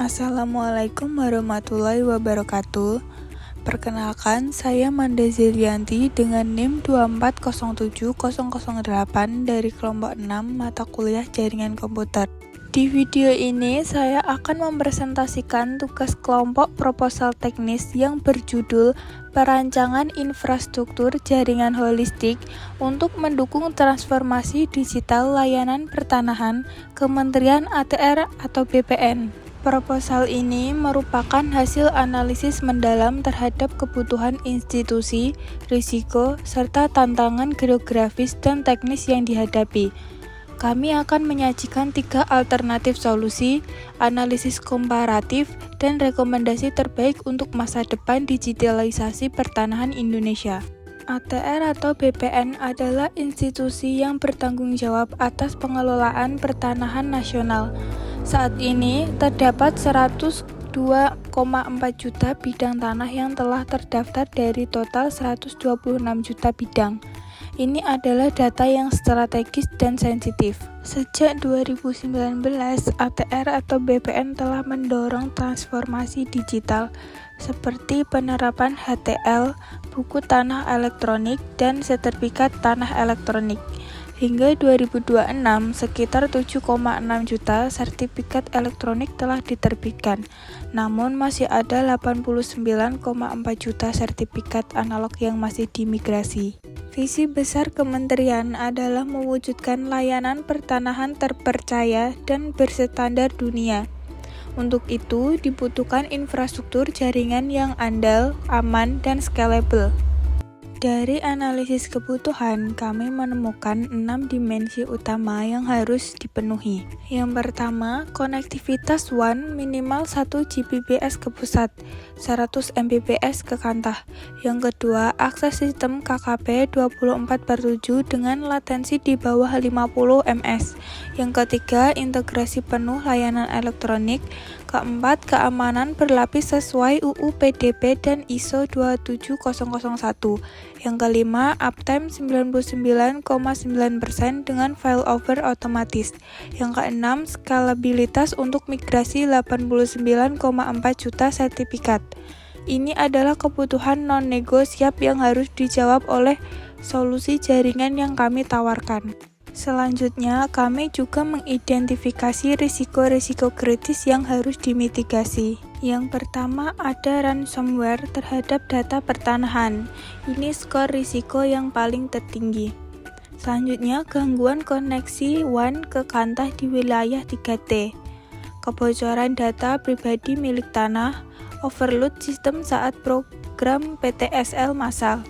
Assalamualaikum warahmatullahi wabarakatuh. Perkenalkan, saya Manda Zilianti dengan NIM 2407008 dari kelompok 6 mata kuliah Jaringan Komputer. Di video ini saya akan mempresentasikan tugas kelompok proposal teknis yang berjudul Perancangan Infrastruktur Jaringan Holistik untuk mendukung transformasi digital layanan pertanahan Kementerian ATR atau BPN. Proposal ini merupakan hasil analisis mendalam terhadap kebutuhan institusi, risiko, serta tantangan geografis dan teknis yang dihadapi. Kami akan menyajikan 3 alternatif solusi, analisis komparatif, dan rekomendasi terbaik untuk masa depan digitalisasi pertanahan Indonesia. ATR atau BPN adalah institusi yang bertanggung jawab atas pengelolaan pertanahan nasional. Saat ini, terdapat 102,4 juta bidang tanah yang telah terdaftar dari total 126 juta bidang. Ini adalah data yang strategis dan sensitif. Sejak 2019, ATR atau BPN telah mendorong transformasi digital seperti penerapan HTL, buku tanah elektronik, dan sertifikat tanah elektronik. Hingga 2026, sekitar 7,6 juta sertifikat elektronik telah diterbitkan, namun masih ada 89,4 juta sertifikat analog yang masih dimigrasi. Visi besar kementerian adalah mewujudkan layanan pertanahan terpercaya dan berstandar dunia. Untuk itu, dibutuhkan infrastruktur jaringan yang andal, aman, dan scalable. Dari analisis kebutuhan, kami menemukan 6 dimensi utama yang harus dipenuhi. Yang pertama, konektivitas WAN minimal 1 Gbps ke pusat, 100 Mbps ke kantah. Yang kedua, akses sistem KKP 24/7 dengan latensi di bawah 50 ms. Yang ketiga, integrasi penuh layanan elektronik. Keempat, keamanan berlapis sesuai UU PDB dan ISO 27001. Yang kelima, uptime 99,9% dengan failover otomatis. Yang keenam, skalabilitas untuk migrasi 89,4 juta sertifikat. Ini adalah kebutuhan non-nego siap yang harus dijawab oleh solusi jaringan yang kami tawarkan. Selanjutnya, kami juga mengidentifikasi risiko-risiko kritis yang harus dimitigasi. Yang pertama, ada ransomware terhadap data pertanahan. Ini skor risiko yang paling tertinggi. Selanjutnya, gangguan koneksi WAN ke kantah di wilayah 3T. Kebocoran data pribadi milik tanah, overload sistem saat program PTSL massal.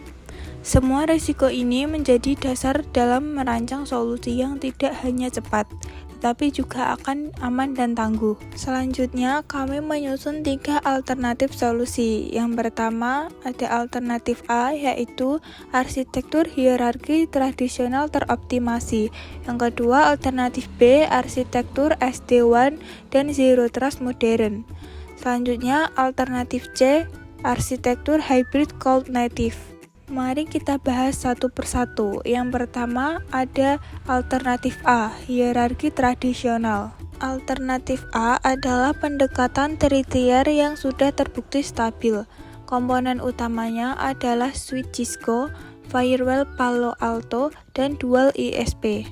Semua risiko ini menjadi dasar dalam merancang solusi yang tidak hanya cepat, tetapi juga akan aman dan tangguh. Selanjutnya, kami menyusun 3 alternatif solusi. Yang pertama, ada alternatif A, yaitu arsitektur hierarki tradisional teroptimasi. Yang kedua, alternatif B, arsitektur SD-WAN dan Zero Trust modern. Selanjutnya, alternatif C, arsitektur hybrid cloud native. Mari kita bahas satu persatu. Yang pertama ada alternatif A, hierarki tradisional. Alternatif A adalah pendekatan tertier yang sudah terbukti stabil. Komponen utamanya adalah switch Cisco, firewall Palo Alto, dan dual ISP.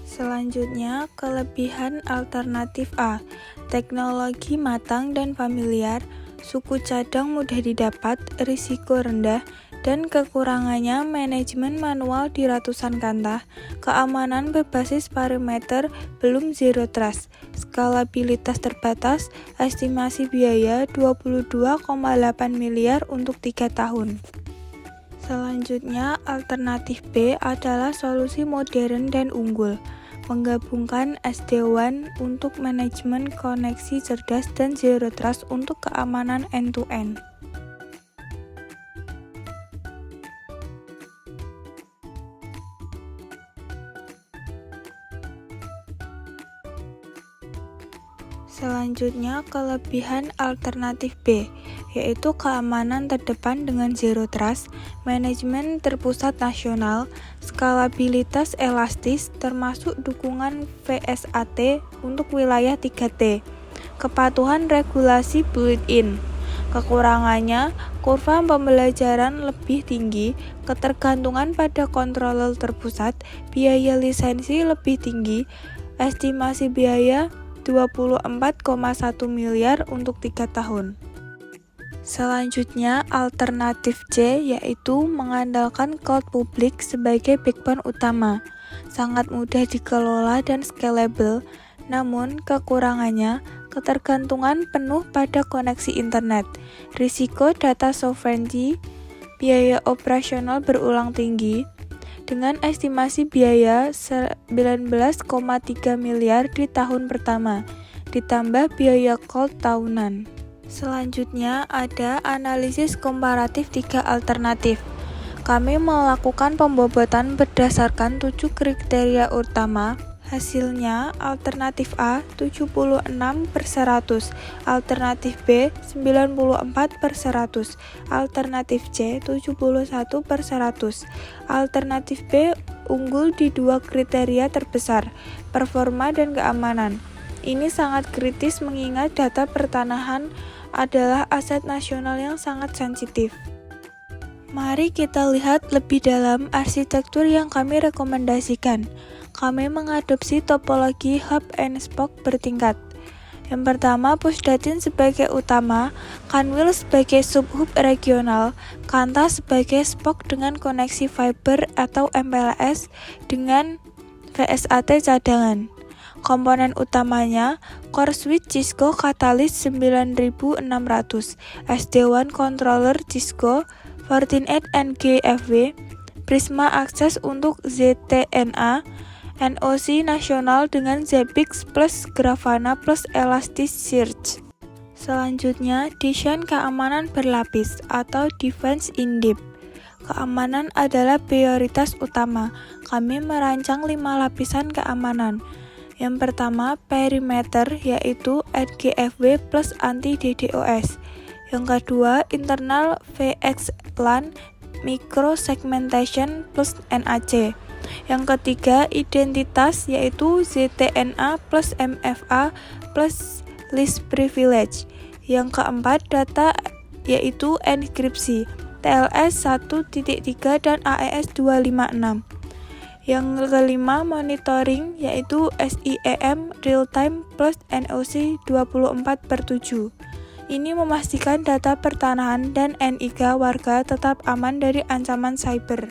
Selanjutnya, kelebihan alternatif A, teknologi matang dan familiar, suku cadang mudah didapat, risiko rendah, dan kekurangannya manajemen manual di ratusan kantah, keamanan berbasis parameter belum zero trust, skalabilitas terbatas, estimasi biaya 22,8 miliar untuk 3 tahun. Selanjutnya, alternatif B adalah solusi modern dan unggul, menggabungkan SD-WAN untuk manajemen koneksi cerdas dan Zero Trust untuk keamanan end-to-end. Selanjutnya, kelebihan alternatif B, yaitu keamanan terdepan dengan Zero Trust, manajemen terpusat nasional, skalabilitas elastis, termasuk dukungan VSAT untuk wilayah 3T, Kepatuhan regulasi built-in. Kekurangannya, kurva pembelajaran lebih tinggi, ketergantungan pada controller terpusat, biaya lisensi lebih tinggi, estimasi biaya 24,1 miliar untuk 3 tahun. Selanjutnya, alternatif C yaitu mengandalkan cloud publik sebagai backbone utama. Sangat mudah dikelola dan scalable, namun kekurangannya ketergantungan penuh pada koneksi internet, risiko data sovereignty, biaya operasional berulang tinggi, dengan estimasi biaya 19,3 miliar di tahun pertama, ditambah biaya cloud tahunan. Selanjutnya ada analisis komparatif 3 alternatif. Kami melakukan pembobotan berdasarkan 7 kriteria utama. Hasilnya, alternatif A 76/100, alternatif B 94/100, alternatif C 71/100. Alternatif B unggul di 2 kriteria terbesar, performa dan keamanan. Ini sangat kritis mengingat data pertanahan adalah aset nasional yang sangat sensitif. Mari kita lihat lebih dalam arsitektur yang kami rekomendasikan. Kami mengadopsi topologi hub and spoke bertingkat. Yang pertama, Pusdatin sebagai utama, Kanwil sebagai subhub regional, Kanta sebagai spoke dengan koneksi fiber atau MPLS dengan VSAT cadangan. Komponen utamanya, core switch Cisco Catalyst 9600, SD-WAN controller Cisco 148NG FW, Prisma Access untuk ZTNA, NOC nasional dengan Zabbix plus Grafana plus Elasticsearch. Selanjutnya, desain keamanan berlapis atau defense in depth. Keamanan adalah prioritas utama. Kami merancang 5 lapisan keamanan. Yang pertama, perimeter, yaitu NGFW plus anti-DDoS. Yang kedua, internal VXLAN microsegmentation plus NAC. Yang ketiga, identitas, yaitu ZTNA plus MFA plus least privilege. Yang keempat, data, yaitu enkripsi, TLS 1.3 dan AES 256. Yang kelima, monitoring, yaitu SIEM real time plus NOC 24/7. Ini memastikan data pertanahan dan NIK warga tetap aman dari ancaman cyber.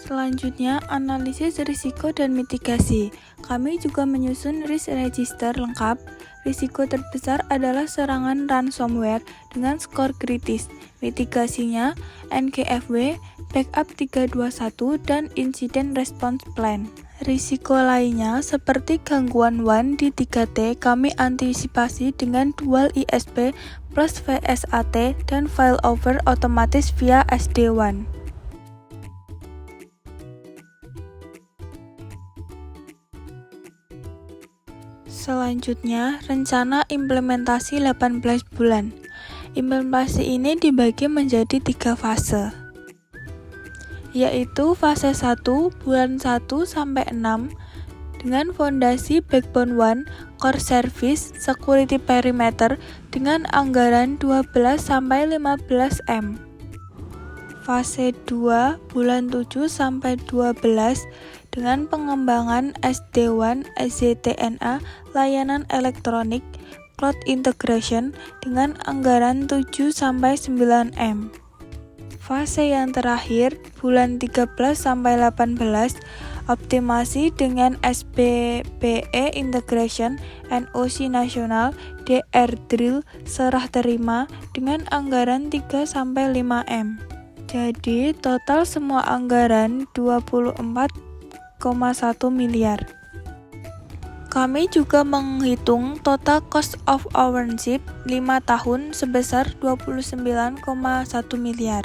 Selanjutnya, analisis risiko dan mitigasi. Kami juga menyusun risk register lengkap. Risiko terbesar adalah serangan ransomware dengan skor kritis. Mitigasinya, NGFW, backup 321, dan incident response plan. Risiko lainnya seperti gangguan WAN di 3T kami antisipasi dengan dual ISP plus VSAT dan failover otomatis via SD-WAN. Selanjutnya, rencana implementasi 18 bulan. Implementasi ini dibagi menjadi 3 fase, yaitu fase 1 bulan 1 sampai 6 dengan fondasi backbone WAN, core service, security perimeter dengan anggaran 12 sampai 15 M. Fase 2 bulan 7 sampai 12 dengan pengembangan SD-WAN, ZTNA, layanan elektronik, cloud integration dengan anggaran 7 sampai 9 M. Fase yang terakhir, bulan 13 sampai 18, optimasi dengan SBPE integration, NOC nasional, DR drill, serah terima dengan anggaran 3 sampai 5 M. Jadi, total semua anggaran 24,1 miliar. Kami juga menghitung total cost of ownership 5 tahun sebesar 29,1 miliar.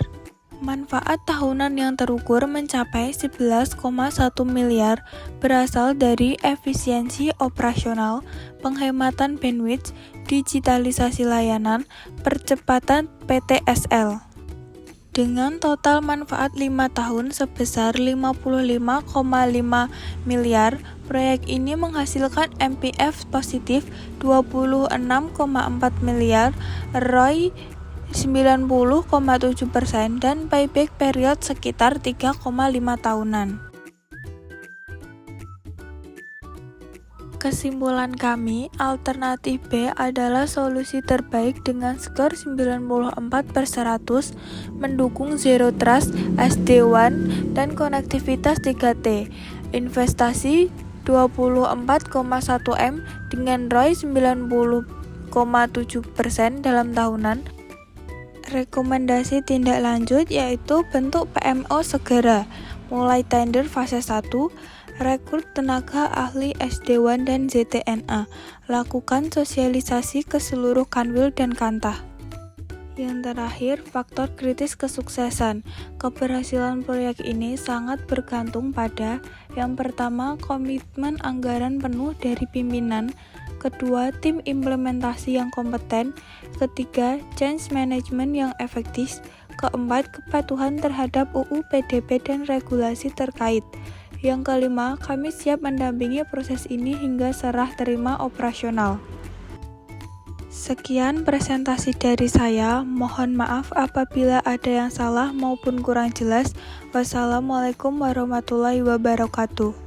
Manfaat tahunan yang terukur mencapai 11,1 miliar berasal dari efisiensi operasional, penghematan bandwidth, digitalisasi layanan, percepatan PTSL. dengan total manfaat 5 tahun sebesar 55,5 miliar. Proyek ini menghasilkan MPF positif 26,4 miliar, ROI 90,7% dan payback period sekitar 3,5 tahunan. Kesimpulan kami, alternatif B adalah solusi terbaik dengan skor 94/100, mendukung Zero Trust, SD-WAN, dan konektivitas 3T. Investasi 24,1 M dengan ROI 90,7% dalam tahunan. Rekomendasi tindak lanjut yaitu bentuk PMO segera, mulai tender fase 1, rekrut tenaga ahli SD-WAN dan ZTNA, lakukan sosialisasi ke seluruh kanwil dan kantah. Yang terakhir, faktor kritis kesuksesan. Keberhasilan proyek ini sangat bergantung pada yang pertama, komitmen anggaran penuh dari pimpinan, kedua, tim implementasi yang kompeten, ketiga, change management yang efektif, keempat, kepatuhan terhadap UU PDB dan regulasi terkait. Yang kelima, kami siap mendampingi proses ini hingga serah terima operasional. Sekian presentasi dari saya. Mohon maaf apabila ada yang salah maupun kurang jelas. Wassalamualaikum warahmatullahi wabarakatuh.